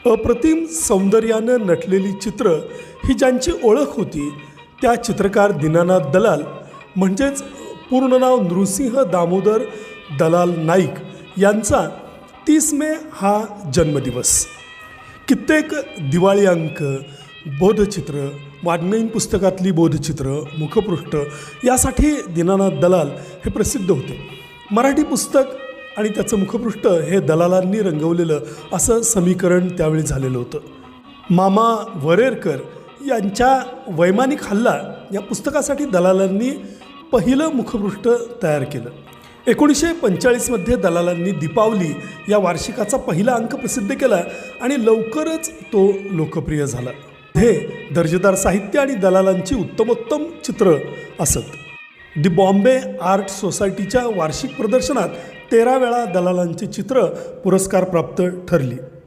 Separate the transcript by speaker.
Speaker 1: अप्रतिम सौंदर्यानं नटलेली चित्र ही ज्यांची ओळख होती त्या चित्रकार दीनानाथ दलाल म्हणजेच पूर्ण नाव नृसिंह दामोदर दलाल नाईक यांचा 30 मे हा जन्मदिवस। कित्येक दिवाळी अंक, बोधचित्र, वाङ्मयीन पुस्तकातली बोधचित्र, मुखपृष्ठ यासाठी दीनानाथ दलाल हे प्रसिद्ध होते। मराठी पुस्तक आणि त्याचं मुखपृष्ठ हे दलालांनी रंगवलेलं असं समीकरण त्यावेळी झालेलं होतं। मामा वरेरकर यांच्या वैमानिक हल्ला या पुस्तकासाठी दलालांनी पहिलं मुखपृष्ठ तयार केलं। 1945 दलालांनी दीपावली या वार्षिकाचा पहिला अंक प्रसिद्ध केला आणि लवकरच तो लोकप्रिय झाला। हे दर्जेदार साहित्य आणि दलालांची उत्तमोत्तम चित्र असत। दी बॉम्बे आर्ट सोसायटीच्या वार्षिक प्रदर्शनात 13 वेळा दलालांची चित्र पुरस्कारप्राप्त ठरली।